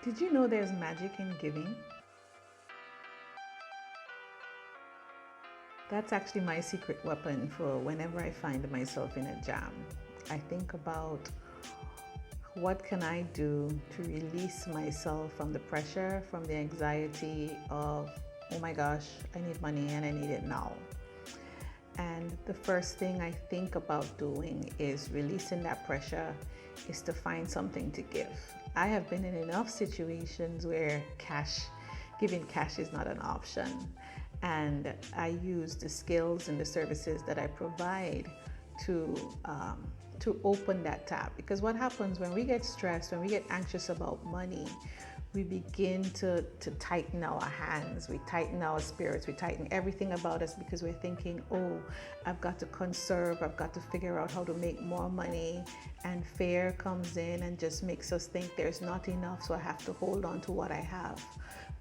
Did you know there's magic in giving? That's actually my secret weapon for whenever I find myself in a jam. I think about what can I do to release myself from the pressure, from the anxiety of, oh my gosh, I need money and I need it now. And the first thing I think about doing is releasing that pressure, is to find something to give. I have been in enough situations where giving cash is not an option. And I use the skills and the services that I provide to open that tap. Because what happens when we get stressed, when we get anxious about money, we begin to tighten our hands, we tighten our spirits, we tighten everything about us because we're thinking, oh, I've got to conserve, I've got to figure out how to make more money. And fear comes in and just makes us think there's not enough, so I have to hold on to what I have.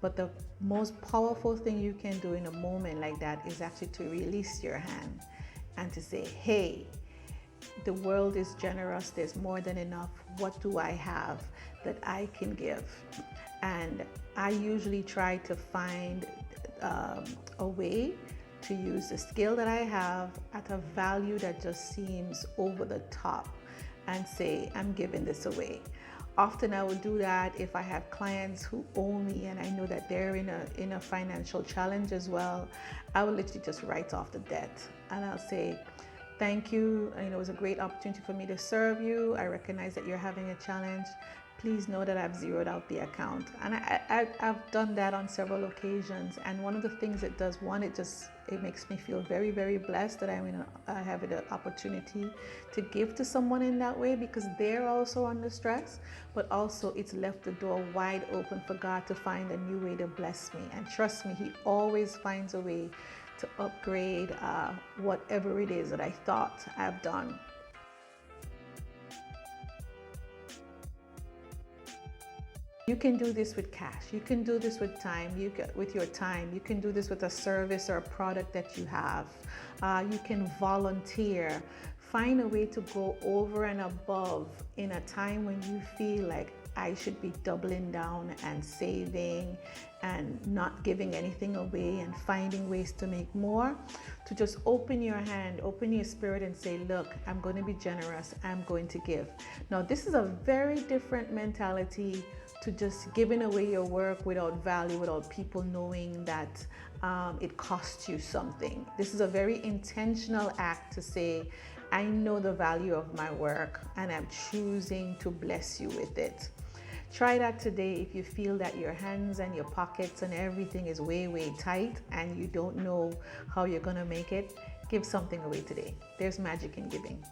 But the most powerful thing you can do in a moment like that is actually to release your hand and to say, hey, the world is generous, there's more than enough. What do I have that I can give? And I usually try to find a way to use the skill that I have at a value that just seems over the top and say, I'm giving this away. Often I will do that if I have clients who owe me and I know that they're in a financial challenge as well. I will literally just write off the debt and I'll say, thank you. It was a great opportunity for me to serve you. I recognize that you're having a challenge. Please know that I've zeroed out the account. And I've done that on several occasions. And one of the things it does, one, it makes me feel very, very blessed that I have the opportunity to give to someone in that way because they're also under stress. But also it's left the door wide open for God to find a new way to bless me. And trust me, He always finds a way to upgrade whatever it is that I thought I've done. You can do this with cash. You can do this with time. With your time. You can do this with a service or a product that you have. You can volunteer. Find a way to go over and above in a time when you feel like I should be doubling down and saving and not giving anything away and finding ways to make more. To just open your hand, open your spirit and say, look, I'm going to be generous. I'm going to give. Now, this is a very different mentality to just giving away your work without value, without people knowing that it costs you something. This is a very intentional act to say, I know the value of my work and I'm choosing to bless you with it. Try that today if you feel that your hands and your pockets and everything is way, way tight and you don't know how you're going to make it. Give something away today. There's magic in giving.